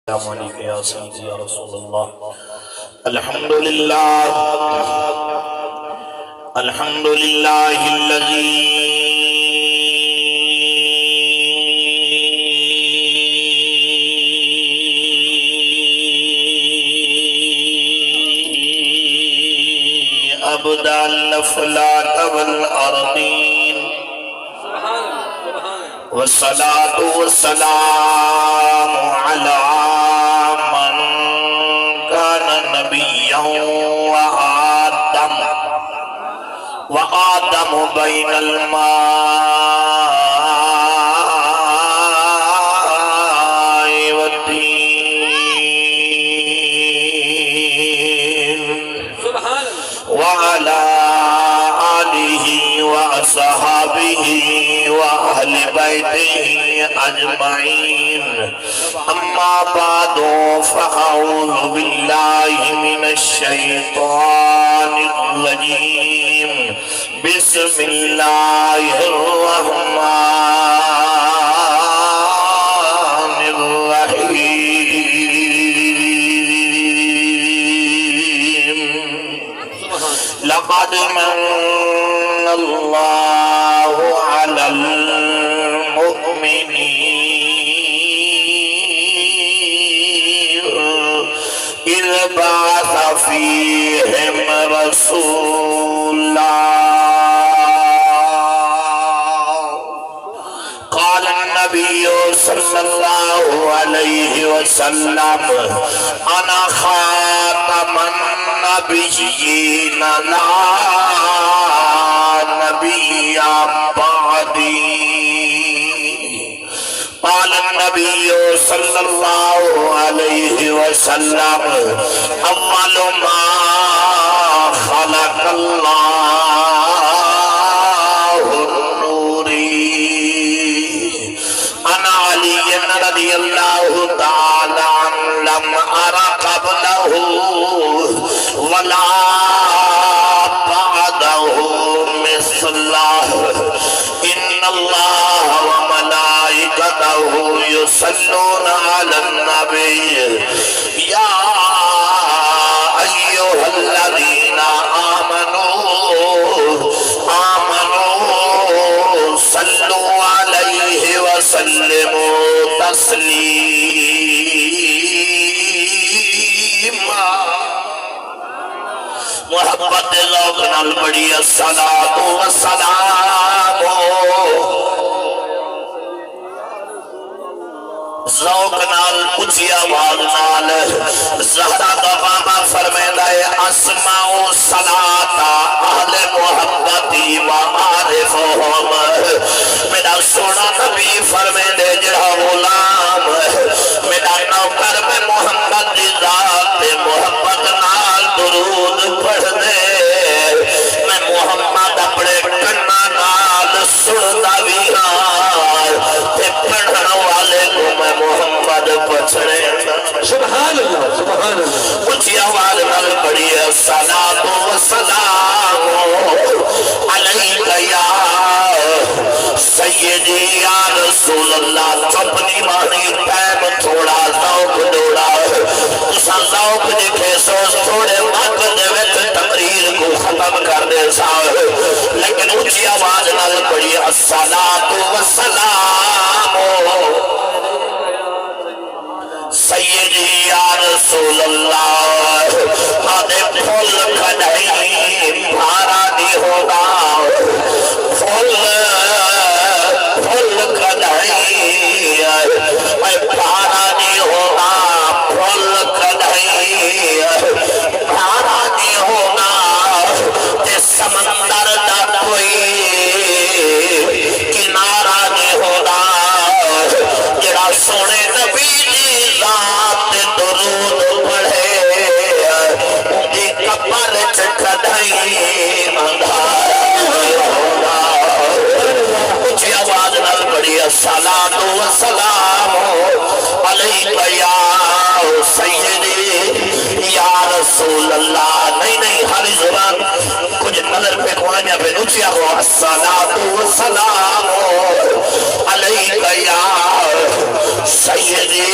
السلام علیکم یا سیدی یا رسول اللہ الحمدللہ الحمدللہ الذی ابدع الافلاک والارضین والصلاة والسلام على من كان نبيا وآدم بين الماء والدين وعلى آله وأصحابه وأهل بيته أجمعين أما بعد فأعوذ بالله من الشيطان الرجيم بسم الله الرحمن الرحيم لقد من الله على المؤمنين إذ بعث فيهم رسولا قال النبي صلى الله عليه وسلم أنا خاتم النبيين لا نبي بعدي قال النبي صلى الله عليه وسلم أول ما خلق الله النور أنا علي رضي الله تعالى لم أر قبله ولا بعده مثله إن الله وملائكته يصلون على النبي يا أيها الذين آمنوا صلوا عليه وسلموا تسليما محبت ذوق نال پڑھی الصلاۃ والسلام ذوق نال اونچی آواز نال زہرا دا بابا فرمائندا ہے اسمعوا الصلاۃ اہل محبتی و عارفہم میرا سونا نبی فرمائندے جڑا غلام میرا نوکر میں محمد دی ذات محبت نال درود پڑھ دے میں محمد اپنے کنا نال سندا بھی ہاں تے پڑھن والے کو میں محمد پچھڑے سبحان اللہ سبحان اللہ اونچی آواز نال پڑھی ہے الصلاۃ والسلام علیک یا سیدی یا رسول اللہ چپنی مانی ٹائم تھوڑا ذوق دوڑا تساں ذوق دیکھے سو تھوڑے وقت دے وچ تقریر کو ختم کر دے سا لیکن اونچی آواز نال پڑھی الصلاۃ والسلام سیدی یا رسول اللہ آدھے پھول کھڑائی بھارا نہیں ہوگا پھول کھڑائی بھارا نہیں ہوگا پھول کھڑائی بھارا نہیں ہوگا تے سمندر دا کوئی کنارہ نہیں ہوگا جڑا سونے نبی ذات درود پڑھے ان کی قبر چکھڑائی اندھارا ہوگا اونچی آواز نال پڑھی الصلاۃ والسلام علیک یا سیدی یا رسول اللہ نہیں ہر زبان کچھ نظر پہ کھوانے پہ اونچی آواز الصلاۃ والسلام علیک یا سیدی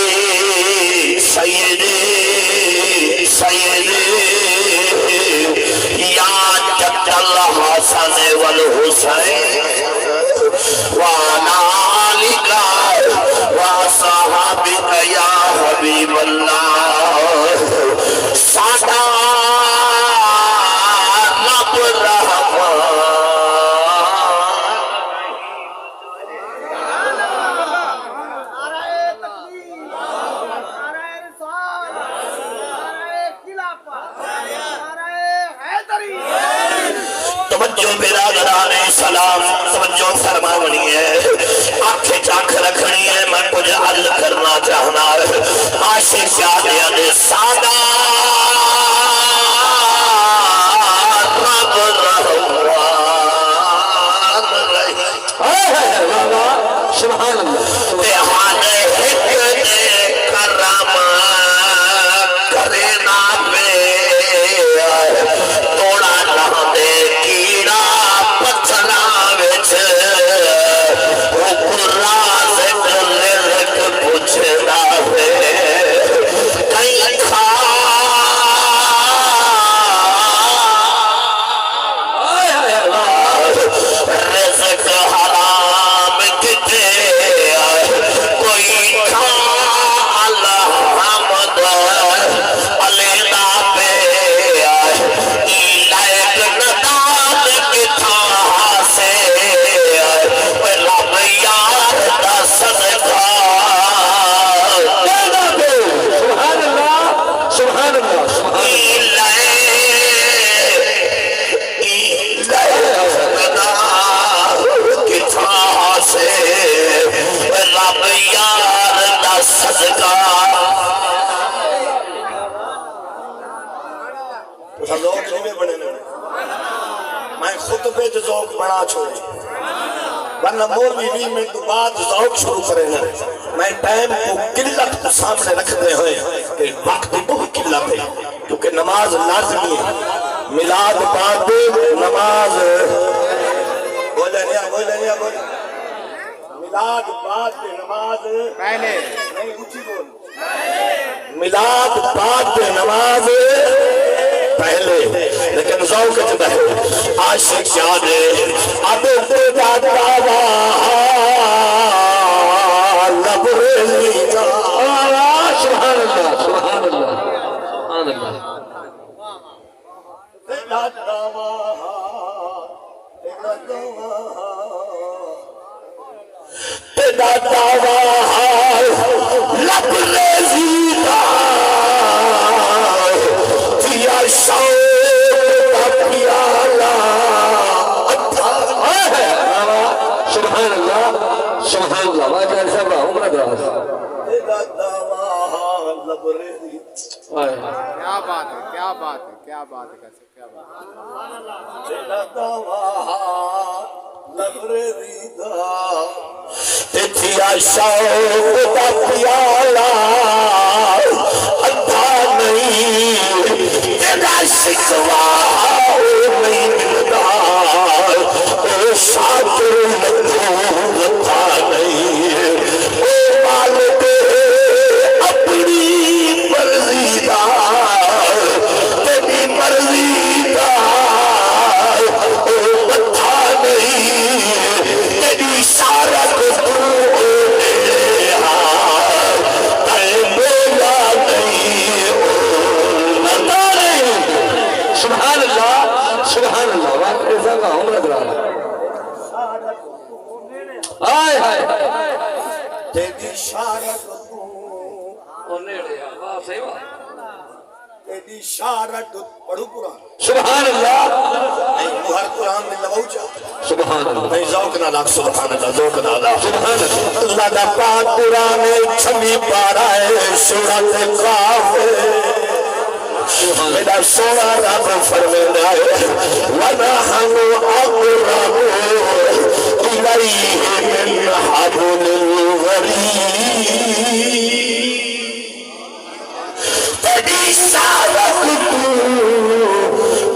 سیدی سیدی یا جد الحسن والحسین وعلا آلک وصحابک یا حبیب اللہ سادا رب رحمان توجہ برادران سلام توجہ فرمانی ہے آنکھیں چاک رکھنی ہے میں کچھ عرض کرنا چاہنا ہے عاشق شادیاں دے سادہ رب رحمان رہی سبحان اللہ تیہان ہک دے کرم کرنا پہ توڑا نہ دے کیڑا پتھرا وچ وہ قراز رزق پوچھدا ہے کئی کھا رزق حرام کتے کوئی کھا الحمد علینا پہ لائق نداد کتھا سے رب یار دا صدقہ سبحان اللہ سبحان اللہ رب یار دا صدقہ لوگ نہیں بڑے میں خطبے جو ذوق بڑا چھوڑے ورنہ مولوی 20 منٹ بعد ذوق شروع کرے نا میں ٹائم کو قلت کو سامنے رکھتے ہوئے کہ وقت بہت قلت ہے کیونکہ نماز لازمی ہے میلاد بعد نماز بولے نہیں میلاد بعد نماز پہلے نہیں اونچی بول میلاد بعد نماز پہلے لیکن ذوق جدا ہے عاشق یاد اب تیرا دعوا لبریزی کا سبحان اللہ سبحان اللہ سبحان اللہ تیرا دعوا تیرا دعوا لبریزی کا سبحان اللہ سبحان اللہ واجہ صاحب عمرہ دراز کیا بات ہے کیا بات ہے کیا بات ہے کیا بات تیتھیا شوق دا پیالا ادھا نہیں تیرا شکوا نہیں ملتا او شاکر لطا نہیں او مالک اپنی مرضی دا تیری مرضی دا او بتا نہیں تیری سارا کو سبحان اللہ سبحان اللہ واقعی صاحب عمرہ دراز آئے آئے تیری شارت تیری شارت پڑھو قرآن سبحان اللہ ہر قرآن میں لباؤ چاہ سبحان اللہ نہیں ذوق نہ لاکھ سبحان اللہ ذوق نہ لاکھ سبحان اللہ اللہ دا پاک قرآن چھمی پارا ہے سورت قاف میرا سونا رب فرمینا ہے وَنَحْنُ أَقْرَبُ إِلَيْهِ مِنْ حَبْلِ الْوَرِيدِ تیری سارت تو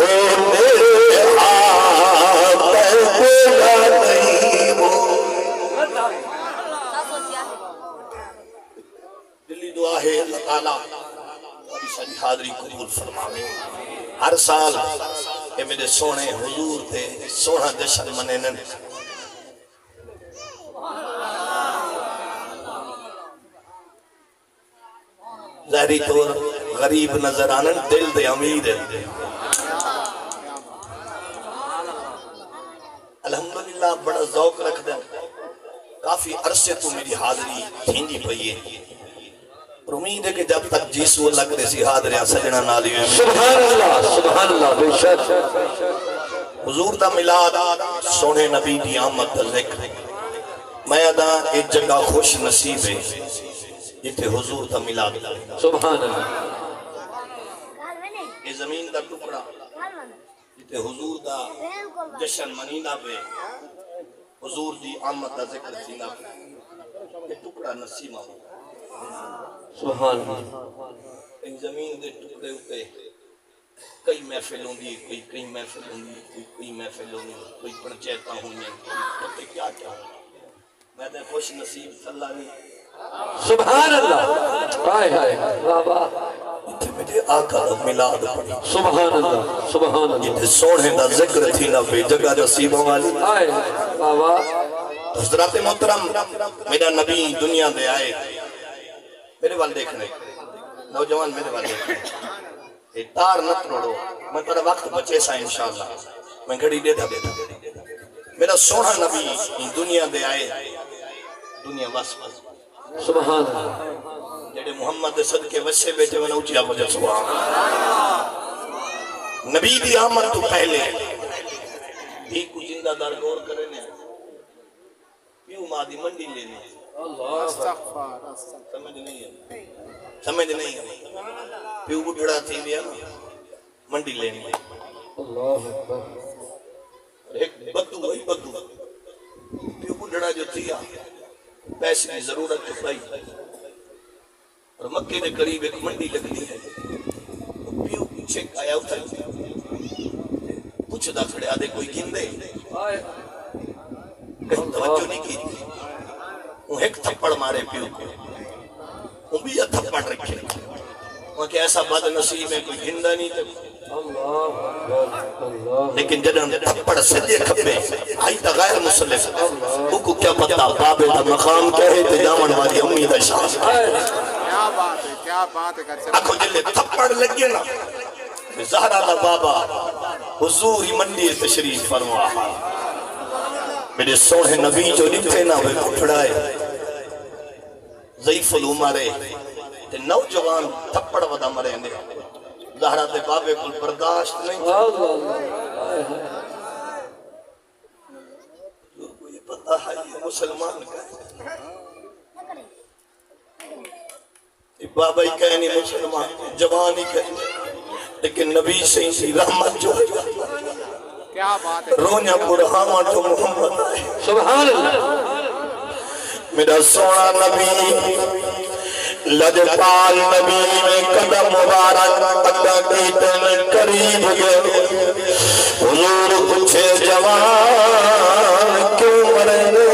اے میرے آپ بولا نہیں ہو دلی دعا ہے ہے اللہ تعالیٰ ابھی ساری حاضری قبول فرماوے ہر سال یہ میرے سونے حضور تے سونا جشن منینے ظاہری طور غریب نظر آنن دل دے امیر ہے الحمدللہ بڑا ذوق رکھ دیں کافی عرصے تو میری حاضری تھیندی پئی ہے اور امید ہے کہ جب تک جیسو اللہ کرے سی حاضریاں سجنہ نالی ہوئے سبحان اللہ بے شک حضور دا ملاد سونے نبی دی آمد دا ذکر میں ادا ایک جگہ خوش نصیب ہے جتے حضور دا ملاد سبحان اللہ یہ زمین دا ٹکڑا جتے حضور دا جشن منینا پہ حضور دی آمد دا ذکر سینا پہ یہ ٹکڑا نصیب آمد سبحان اللہ ایک زمین دے ٹکڑے ہوتے کئی محفل ہوں دی کئی محفل ہوں دی کئی محفل ہوں دی کوئی پرچیتا ہوں دی کیا کیا میں تے خوش نصیب اللہ نہیں سبحان اللہ ہائے ہائے واہ واہ جتے میرے آقا دا ملاد پڑی سبحان اللہ سبحان اللہ جتے سونے دا ذکر تھی نہ پہ جگہ نصیبوں والی ہائے واہ واہ حضرات محترم میرا نبی دنیا دے آئے میرے وال دیکھنے نوجوان میرے وال دیکھنے تار نہ توڑو میں تیرا وقت بچے سا انشاءاللہ میں گھڑی دے تھا میرا سونا نبی دنیا دے آئے دنیا بس بس سبحان اللہ جڑے محمد صدقے وسے بیٹھے میں اونچیا بجے سبحان نبی دی آمد تو پہلے بھی کو زندہ دار غور کرے نے پیو مادی منڈی لینے استغفار سمجھ نہیں ہے سمجھ نہیں ہے پیو بڑھڑا تھی لیا منڈی لینے اللہ اکبر ایک بدو وہی بدو پیو بڑھڑا جو تھی پیسے کی ضرورت چپائی اور مکے کے قریب ایک منڈی لگتی ہے پیو پیچھے آیا اتھا پوچھ دا کھڑے آدھے کوئی گن دے کہیں توجہ نہیں کی وہ ایک تھپڑ مارے پیو کو وہ بھی یہ تھپڑ رکھے وہاں کہ ایسا بد نصیب ہے کوئی گندہ نہیں تھا لیکن جنہاں تھپڑ سجے کھپے آئی تا غیر مسلم وہ کو کیا پتا بابے دا مقام کیا ہے تجامن والی امید شاہ کیا بات ہے آنکھو جلے تھپڑ لگے نا زہرہ دا بابا حضور ہی منڈی تشریف فرما میرے سوڑے نبی جو لکھے نا وہ اٹھڑائے ضعیف العمرے تے نوجوان تھپڑ ودا مرے نے زہرہ دے بابے کو برداشت نہیں کو یہ پتہ ہے یہ مسلمان کا ہے یہ بابا ہی کہنی مسلمان جوان ہی کہنی لیکن نبی سے ہی رحمت جو ہے کیا بات ہے رونیا برہاما تو محمد آئے سبحان اللہ میرا سونا نبی لجپال نبی میں قدم مبارک قدم کیتن قریب گئے حضور پوچھے جوان کیوں مرنے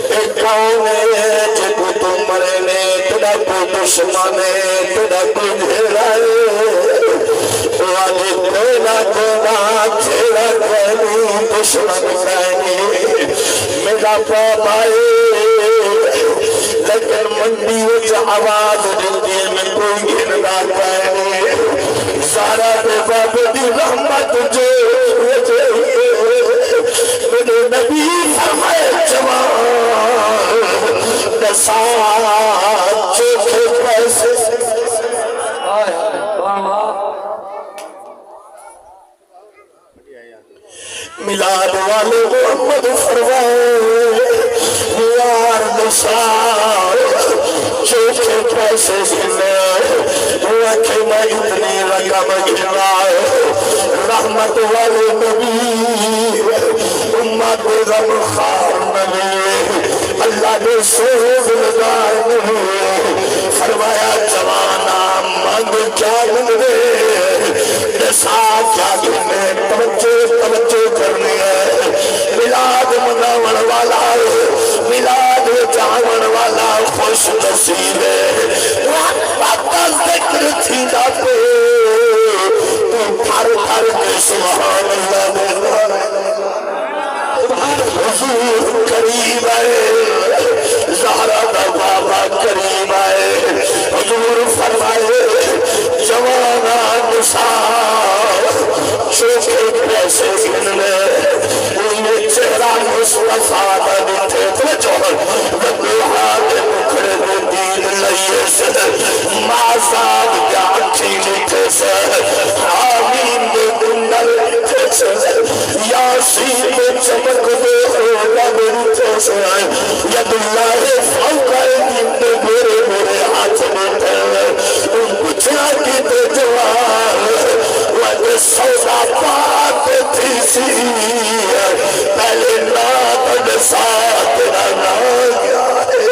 ایک کون ہے جب تو مرنے تیرا کو دشمنے تیرا کو گھرائے واجی کونا تیرا کہنی دشمن کہنی میرا پاپ آئے لیکن منڈی وچ آواز دیندے میں کوئی گھندا پائے سارا دے باب دی رحمت جو میرے نبی فرمائے جوان دسا چوکھے پیسے میلاد والے محمد فرمائے یار نثار چوکھے پیسے سنے رکھے میں اتنی رقم گھرائے رحمت والے نبی امت غم خار نبی اللہ نے سوز لگائے نبی فرمایا جوانا مانگ کیا مندے نسا کیا گھنے توجہ کرنی ہے ملاد مناون والا ملاد چاہون والا خوش عرش نصیبے رحمت کا ذکر تھی جاتے تو تھر تھر کے سبحان اللہ حضور قریب آئے زہرا دا بابا قریب آئے حضور فرمائے جوانا نساء چوکے پیسے گننے انہیں چہرہ مصطفیٰ دا دیتے تو جوہر بدوہا دے مکھڑے دے دین لئیے سے مازاد کیا اچھی لیتے سے آمین دے گنڈل لیتے سے یاسین دے چمک دے لب لیتے سے ید اللہ فوق دین دے میرے میرے ہاتھ دیتے ان پچھا کی دے جوار وہاں سودا پاک تھی سی پہلے ناتن ساتھ رہنا گیا ہے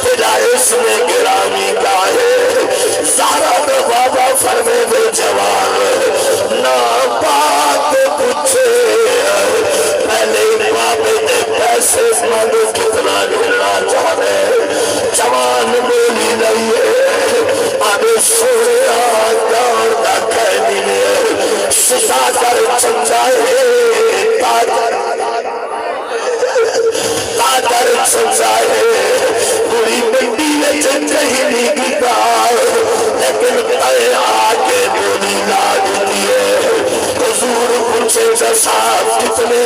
تیرا اس میں گرامی کا ہے زہرا دے بابا فرمے دے جوان نا پاک پچھے پہلے بابے دے پیسے مانگو کتنا گھرنا چاہ رہے جوان بولی نہیں ہے آگے سوڑے آدھار دا کہنی میں سسا کر چنجائے تاکر چنجائے بڑی منڈی میں چنجہی نہیں گتا لیکن تائے آگے بولی لاگ دیئے حضور پوچھے جساب کتنے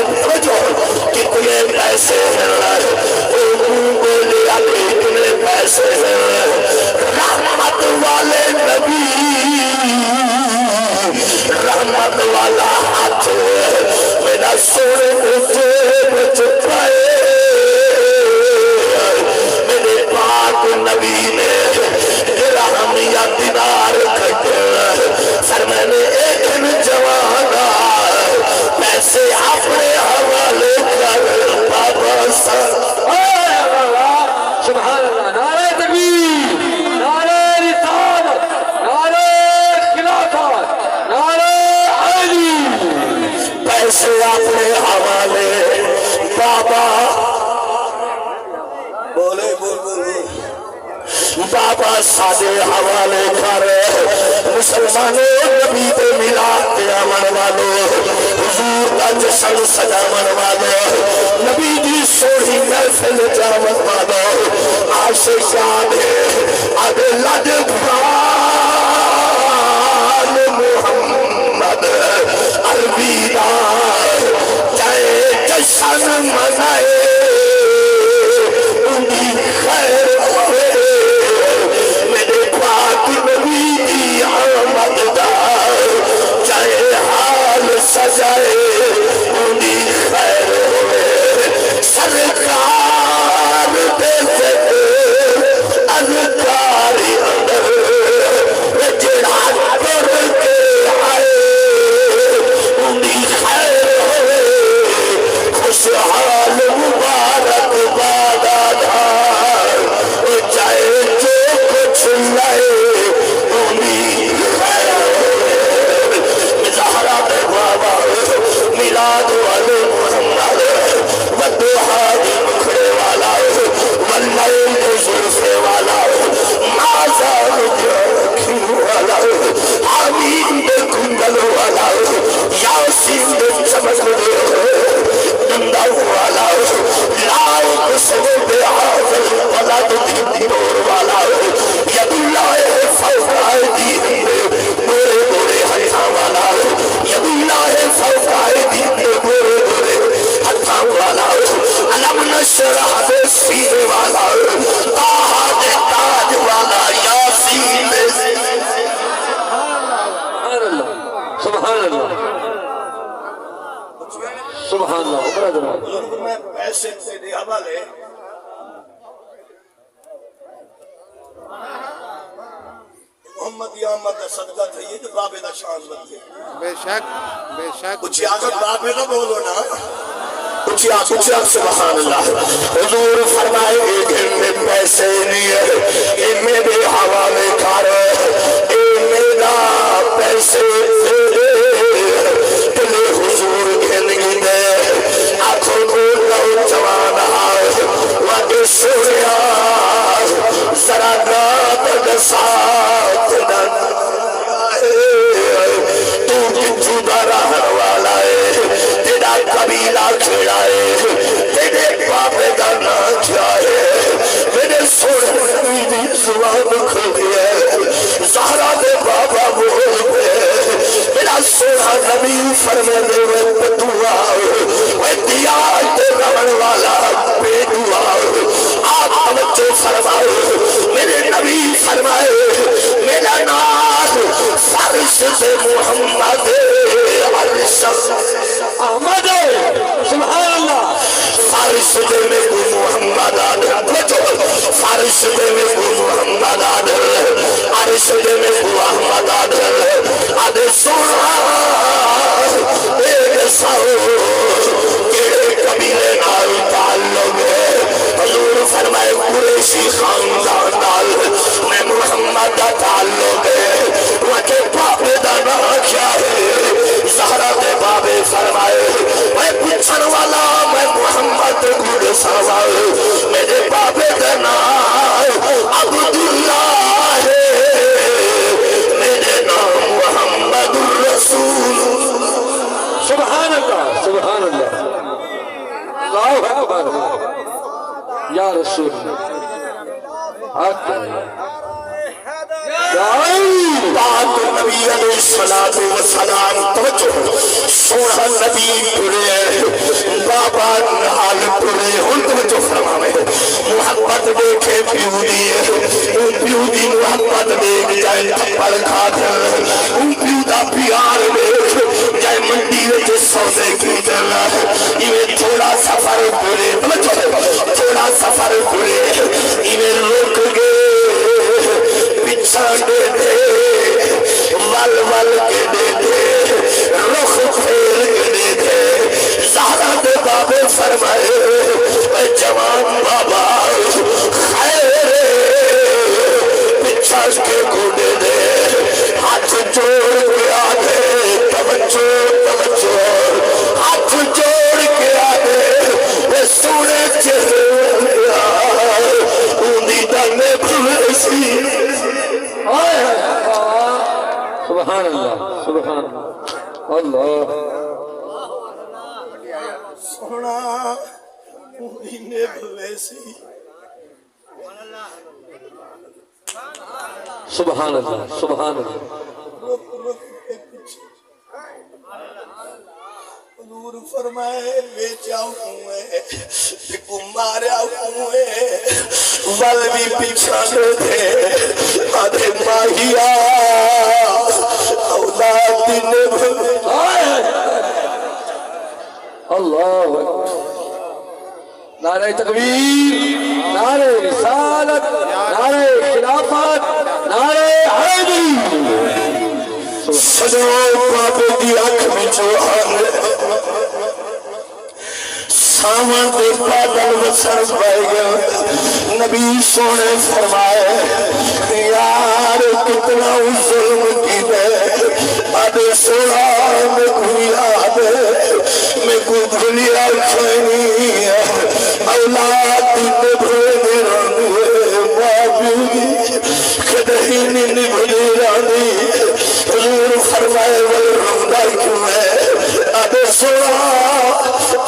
پیسے ہیں بولے ابھی کتنے پیسے ہیں رحمت والے نبی رحمت والا ہاتھ میرا سونے مجھے بچ پائے میرے پاک نبی نے درہم یا دینار کھٹے سر میں نے ایک جوانا پیسے اپنے حوالے کر بابا سر سبحان اللہ نعرہ تکبیر نعرہ رسالت نعرہ خلافت نعرہ علی پیسے اپنے حوالے بابا بولے بول بول بابا سادے حوالے کر مسلمانوں نبی دے میلاد دے آمن والو حضور دا جشن سجامن والو نبی دی سوڑی محفل جامن والو عاشقان آگے لج بھان محمد الویدہ جائے جشن منائے انہی خیر ہوئے میرے پاک نبی کی آمد دار چاہے حال سجائے انہی خیر ہوئے سرکار دے سکے اذکاری اندر جڑا کر کے آئے انہی خیر ہوئے خوشحال مبارک بادادار چاہے جو کچھ لائے انہی خیر ہوئے زہرا دے بابا میلاد والے محمد ودوہا دے مکھڑے والا واللیل دے زلفے والا مازار دے رکھی والا آمین دے کنڈل والا یاسین دے چمک دے دندہ والا لاؤ کسو بے حاضر ولد دور والا ید اللہ فوق آئیدی بورے بورے ہتھا والا ید اللہ فوق آئیدی بورے بورے ہتھا والا علم نشرح دے سینے والا تاہا دے تاج والا یاسین دے سبحان اللہ سبحان اللہ عمرہ جناب میں پیسے سے دے حوالے محمد یا احمد کا صدقہ تھا یہ جو بابے دا شان بنتے بے شک کچھ آگت بابے دا بولو نا کچھ سبحان اللہ حضور فرمائے ایک ان میں پیسے نہیں ان میں بھی حوالے کر اے میرا پیسے تلے حضور گھنگی دے آنکھوں کو نوجوان وقت سوریا زبان کھل گیا زہرا دے بابا بول پہ میرا سونا نبی فرمے دے میں پتوا میں دیا تے رمن والا بے دعا آپ توجہ فرمائے میرے نبی فرمائے میرا نام فارس سے محمد احمد سبحان اللہ فارس دے میں کو محمد آدھر فارس دے میں کو محمد آدھر عرش دے میں کو احمد آدھر آدھر سونا ایک ساؤ کیڑے قبیلے نال تعلق ہے حضور فرمائے قریشی خاندان نال میں محمد دا تعلق ہے وکے پاپے دا نا کیا ہے زہرا دے بابے فرمائے میں پوچھن والا میں محمد گھڑ سوال میرے بابے دا نام عبداللہ ہے میرے نام محمد الرسول سبحان اللہ سبحان اللہ اللہ اکبر یا رسول اللہ حق بات نبی علیہ السلام توجہ سونا نبی پڑے بابا نال پڑے ہن توجہ فرماوے محبت دیکھے پیو دی محبت دیکھ جائے تھپڑ کھا دے پیو دا پیار دیکھ جائے منڈی وچ سودے کی دلا ایویں تھوڑا سفر پڑے تھوڑا سفر پڑے ایویں رک گئے پچھاڑ دے دے ول ول کے دے دے رخ پھیر کے دے دے زہرا دے بابے فرمائے اے جوان بابا خیر پچھاڑ کے کو دے دے ہاتھ جوڑ کے آدھے توجہ توجہ ہاتھ جوڑ کے آدھے اے سونے چہرے اونی دانے بھویسی سبحان اللہ سبحان اللہ سونا مدینے بھویسی سبحان اللہ سبحان اللہ رک رک کے پیچھے حضور فرمائے بیچا ہوئے کو مارا ہوئے ول بھی پیچھانے تھے آدھے ماہیا اولاد نے اللہ نعرہ تکبیر نعرہ رسالت نعرہ خلافت نعرہ حیدری سجو بابے دی آنکھ میں چوہان سامان دے بادل وسر پائے گا نبی سونے فرمائے یار کتنا ظلم کی دے آدھے سونا میں کوئی آدھے میں کو بھولیا کھینی اولاد نے بھولے رانوے بابی کدہی نہیں بھولے رانی حضور فرمائے والرمدہ کیوں ہے آدھے سونا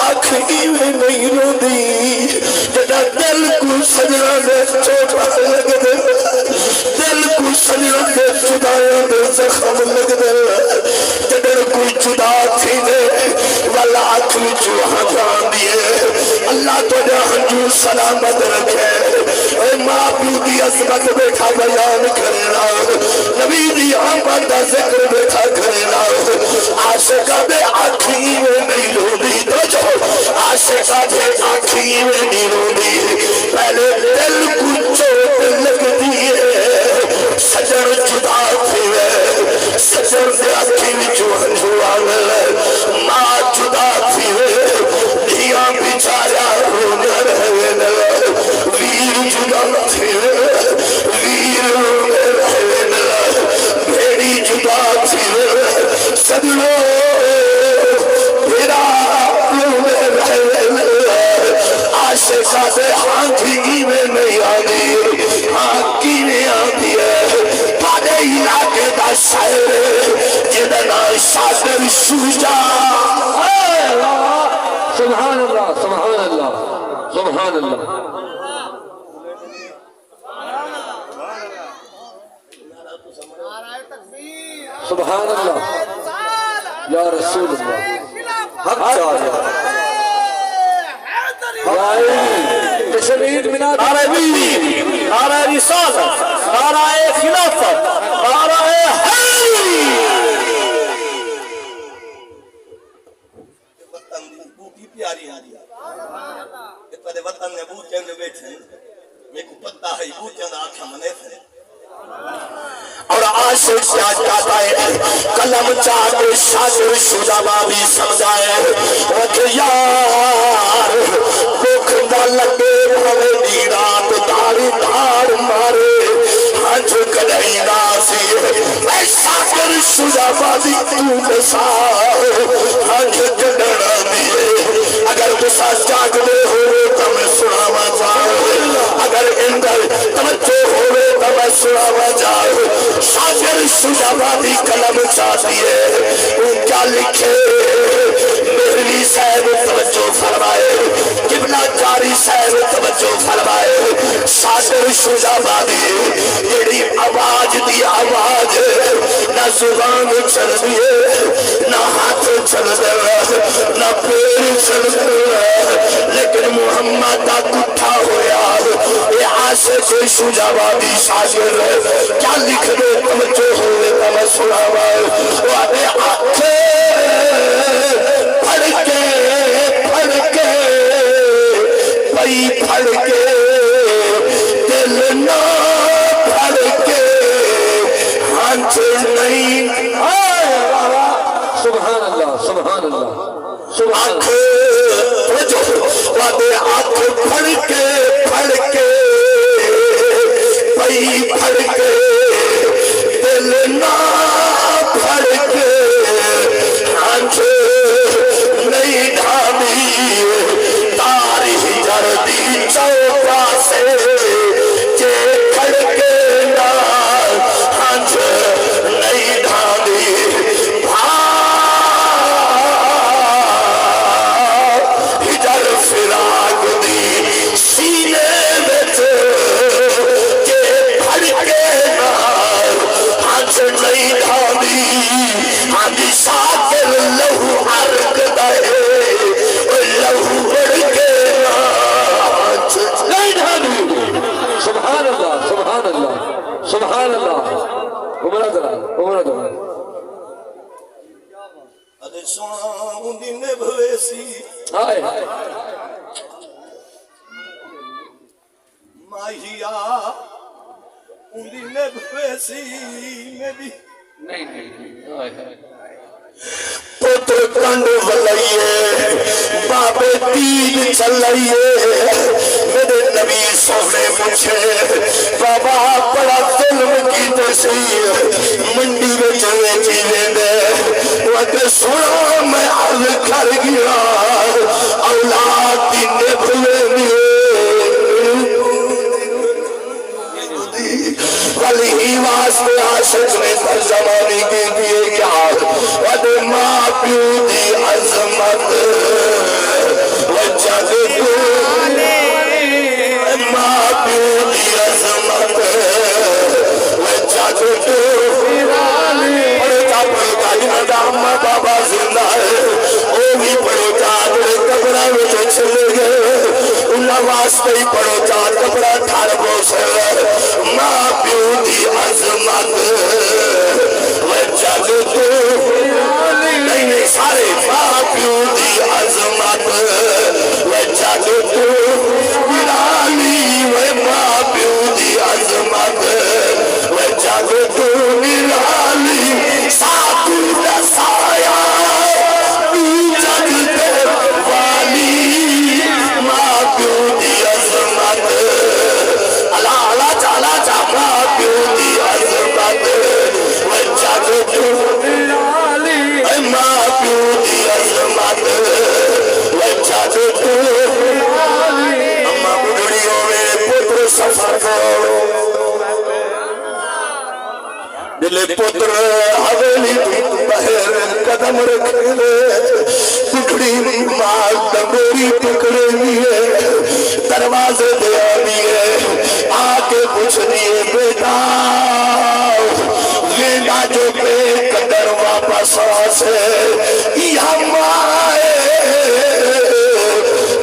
آنکھ میں نہیں رو دی جدا دل کو سجنا دے چوٹا لگ دے دل کو سجنا دے چدایا دے زخم لگ دے جدر کوئی چدا تھی دے والا آنکھ میں چوہا جان دیے اللہ تو نے حجور سلامت رکھے اے ماں پیو دی عظمت بیٹھا بیان کرنا نبی دی آمد دا ذکر بیٹھا کرنا عاشقہ دے آنکھی میں نہیں رو دی تو جو عاشقہ دے آنکھی میں نہیں رو دی پہلے دل کو چوٹ لگ دیئے سجن جدا تھی سجن دے آنکھی میں جو ہنجوان ماں جدا تھی دھیاں بیچارا رونا رہے ویر جدا تھی ویر رونا رہے بھیڑی جدا تھی سجنوں بھیڑا رونا رہے عاشقہ دے ہانکی میں نہیں آنی ہانکی میں آنی ہے پانے علاقے دا شاعر جدنا شاعر شوجا سبحان اللہ سبحان اللہ سبحان اللہ سبحان اللہ یا رسول اللہ حق چاہیے تشریف منا نعرہ رسالت، نعرہ خلافت، نعرہ حیدری۔ وطن دی بوٹی پیاری آ رہی ہے تے وطن نے بوٹیاں دے بیٹھے میرے کو پتہ ہے بوٹیاں دا آنکھاں منے تھے اور عاشق کیا چاہتا ہے قلم چاہتے شاعر شجا بھی سمجھائے رکھ یار دکھ نہ لگے بھوے دی رات داری دار مارے ہنچ کڑائی ناسی اے شاعر شجا بھی تو نسا ہنچ کڑنا دیئے اگر گسا جاگ دے ہوئے تو میں سناوا جائے اگر اندر توجہ ہوئے تو میں سناوا جائے شاعر شجاعتی کلم چاہتی ہے وہ کیا لکھے مہروی صاحب توجہ فرمائے قبلہ جاری صاحب توجہ فرمائے شاعر شجاعتی تیری آواز دی آواز نہ زبان چل دیئے نہ ہاتھ چل دے نہ پیر چل دے لیکن محمد کا کٹھا ہویا یہ عاشق شجاعتی شاعر کیا لکھ دے توجہ ہوئے تو میں سناوا وہ آنے آنکھیں پھڑ کے پئی پھڑ کے دل نہ پھڑ کے ہنچ نہیں سبحان اللہ سبحان اللہ سبحان آنکھ وعدے آنکھ پھڑ کے پئی پھڑ کے دل نہ پھڑ کے ہنچ نہیں ڈھامی تاریخ جردی چوکا سے جے کھڑ کے نہ ہنچ نہیں ڈھامی ہجر فراق دی سینے بچ جے پھڑ کے نہ ہنچ نہیں ڈھامی ہنچ شاکر لہو عرق دے لہو بڑھ کے نہ ہنچ نہیں ڈھامی سبحان اللہ سبحان اللہ سبحان اللہ عمرہ درہ ادے سونا اندی نے بھویسی آئے ماہیا اندی نے بھویسی میں بھی پتر کنڈ بلائیے بابے تین چلائیے میرے نبی سونے پوچھے بابا بڑا ظلم کی تشریح منڈی میں چلے چیزیں دے وقت سنا میں عرض کر گیا اولاد تین بھوے ولی ہی واسطے عاشق نے ترجمانی کی دیئے کیا ود ماں پیو دی عظمت وجد دولے ماں پیو دی عظمت وجد دولے پڑھتا پڑھتا جنہ دامہ بابا زندہ ہے وہ بھی پڑھتا جنہ کبرہ میں تو چلے گئے انہا واسطے ہی پڑھتا کبرہ تھار بوسے ماں پیو دی عظمت وجد دولے نہیں سارے ماں پیو دی عظمت وجد دولے ماں پیو دی عظمت وجد دولے ساتھ دسایا جگ دے والی ماں پیو دی عظمت اللہ چالا چا ماں پیو دی عظمت وجد دولے ماں پیو دی عظمت وجد دولے اماں بڑھڑیوں میں پتر سفر کرو دل پتر حویلی بہر قدم رکھے ٹکڑی مال دمیری ٹکڑے لیے دروازے دیا دیئے آکے پوچھ دیئے بیٹا ویڈا جو پہ قدم سے یا مائے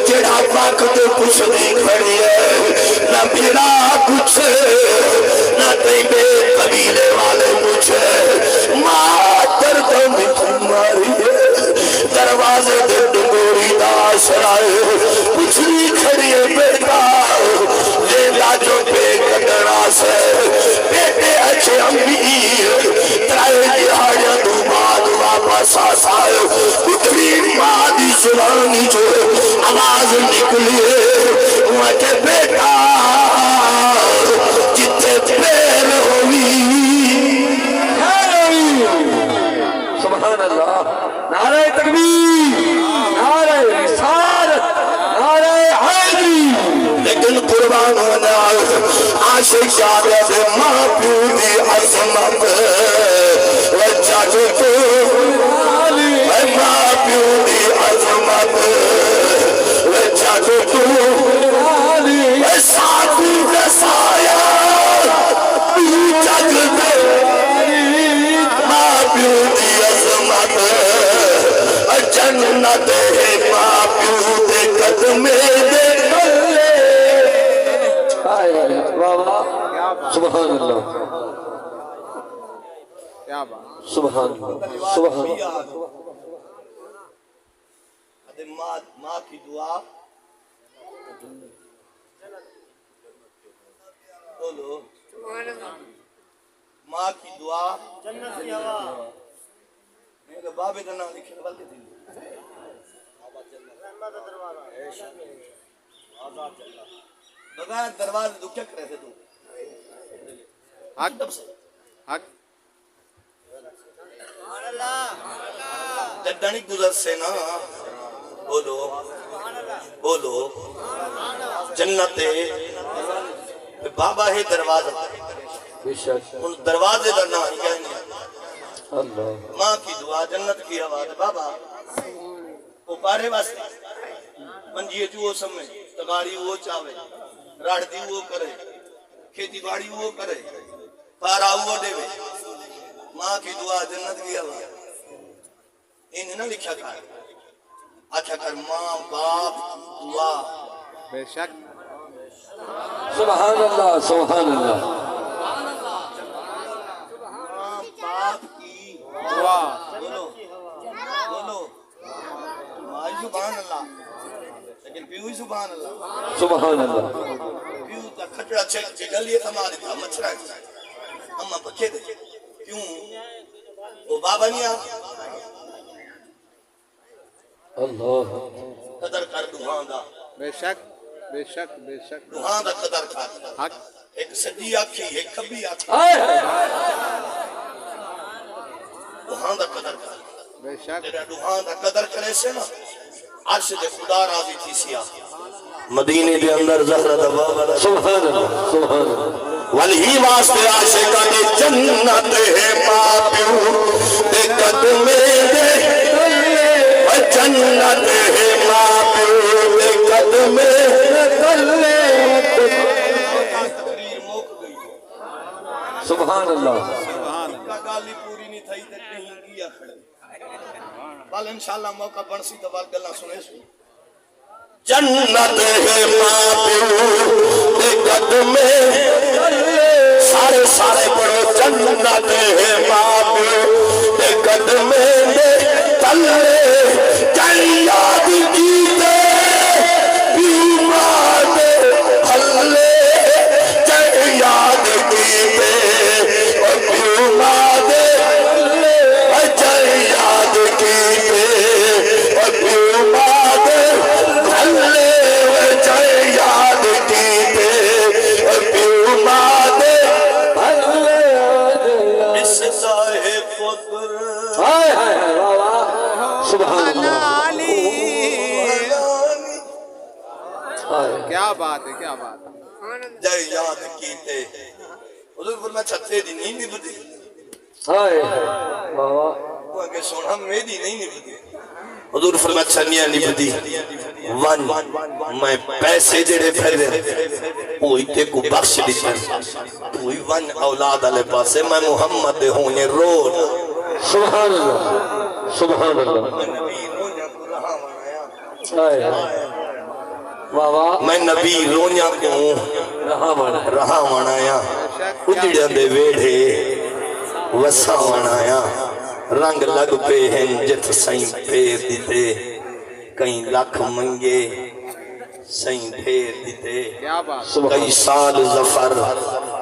جڑا وقت کچھ نہیں کھڑی ہے نہ میرا کچھ نہ تئی بے قبیلے والے کچھ ماں دردوں میں تمہاری ہے دروازے دے ڈگوری دا سرائے کچھ نہیں کھڑی ہے بیٹا لیلا جو بے کٹنا سے بیٹے اچھے امیر ترائے دہاڑیاں دو بعد واپس آسائے اتنی ماں دی زبانی جو آواز نکلی ہے وہ کہ بیٹا جتے پیر ہوئی سبحان اللہ نعرہ تکبیر نعرہ رسالت نعرہ حیدری لیکن قربان ہونا عاشق شاہد ماں پیو دی عظمت وجہ جو تو ماں پیو دی عظمت وجہ جو تو ساتھی رسایا جگ دے ماں پیو دی عظمت جنت ہے ماں پیو دے قدمے دے سبحان اللہ کیا بات سبحان اللہ سبحان اللہ ماں کی دعا بولو ماں کی دعا بابے کا نام لکھنے والے تھے بغیر دروازے تو کیا کرے تھے تو حق حق جدانی گزر سے نا بولو بولو جنت بابا ہے دروازہ بے شک ان دروازے کا نام کیا ہے اللہ ماں کی دعا جنت کی آواز بابا وہ پارے واسطے منجیے جو وہ سمجھ تگاری وہ چاہے راڑتی وہ کرے کھیتی باڑی وہ کرے پارا وہ دے ماں کی دعا جنت کی آواز انہیں نہ لکھا کر اچھا کر ماں باپ دعا بے شک سبحان اللہ سبحان اللہ ماں باپ کی دعا بولو بولو ماں سبحان اللہ لیکن پیو ہی سبحان اللہ سبحان اللہ پیو کا کھٹڑا چک گلیے تمہاری تھا مچھرا اما بکے دے کیوں وہ بابا نہیں آ اللہ قدر کر دعاں دا بے شک بے شک بے شک دعاں دا قدر کر حق ایک سجی آنکھی ایک کبھی آنکھی آئے دعاں دا قدر کر بے شک جڑا دعاں دا قدر کرے سے نا عرش دے خدا راضی تھی سیا مدینے دے اندر زہرہ دا بابا سبحان اللہ سبحان اللہ ولی واسطے عاشقاں دی جنت ہے ماں پیو دے قدمے دے جنت ہے ماں پیو دے قدمے تقریر موک گئی سبحان اللہ کا گالی پوری نہیں تھئی تے کہیں کیا کھڑے بل انشاءاللہ موقع بن سی تو بات گلاں سنے سو جنت ہے ماں پیو دے قدمے سارے سارے پڑھو جنت ہے ماں پیو دے قدمے دے تلے کئی یاد کیتے پیو ماں دے ہلے کئی یاد کیتے اور پیو ماں دے کئی یاد کیتے اور پیو ماں دے ہلے کئی یاد کیتے اور پیو ماں دے اس سائے پتر ہائے ہائے ہائے واہ واہ سبحان اللہ کیا بات ہے کیا بات ہے جائے یاد کیتے حضور فرمایا چھتے دی نہیں نبھدی ہائے واہ واہ وہ کہ سونا میری نہیں نبھدی حضور فرمایا چھنیاں نبھدی ون میں پیسے جڑے پھر اوہی تے کو بخش دیتا اوہی ون اولاد علیہ پاسے میں محمد ہونے رو سبحان اللہ سبحان اللہ میں نبی رویاں کو رہا بنایا آئے واہ واہ میں نبی رویاں کو رہا مانا رہا بنایا اجڑیاں دے ویڑے وسا بنایا رنگ لگ پہ ہیں جت سائیں پھیر دیتے کہیں لکھ منگے سائیں پھیر دیتے کیا بات کئی سال زفر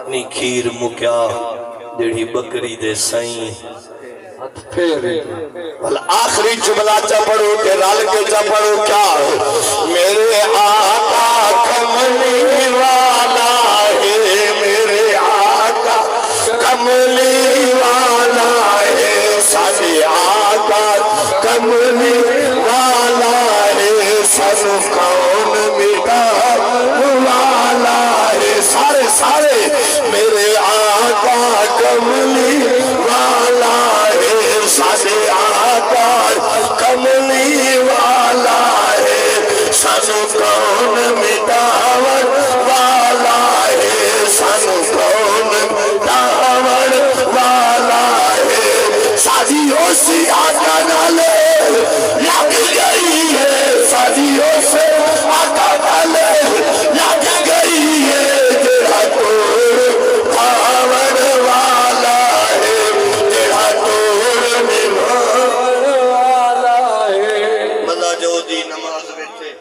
نی کھیر مکیا جڑی بکری دے سائیں ہاتھ پھیر بھلا آخری جملہ چا پڑھو کہ رال کے چا پڑھو کیا میرے آقا کملی والا ہے میرے آقا کملی والا ہے سارے آقا کملی والا ہے سن کون مٹا والا ہے سارے سارے میرے آقا کملی والا ہے سارے آقا کملی والا ہے سن کون مٹاور والا ہے سن کون مٹاور والا ہے شادیوں سے آقا نالے لگ گئی ہے شادیوں سے آقا نالے لگ گئی ہے تیرا توڑ پاور والا ہے تیرا توڑ والا ہے مزہ جو دی نماز ویچے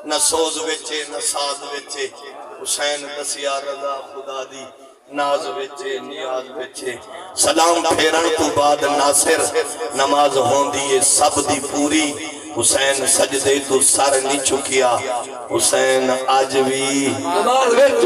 نہ سوز ویچے نہ ساز ویچے حسین دسیا رضا خدا دی ناز ویچے نیاز ویچے سلام پھیرن تو بعد ناصر نماز ہوندی سب دی پوری حسین سجدے تو سر نہیں چکیا حسین آج بھی نماز وچ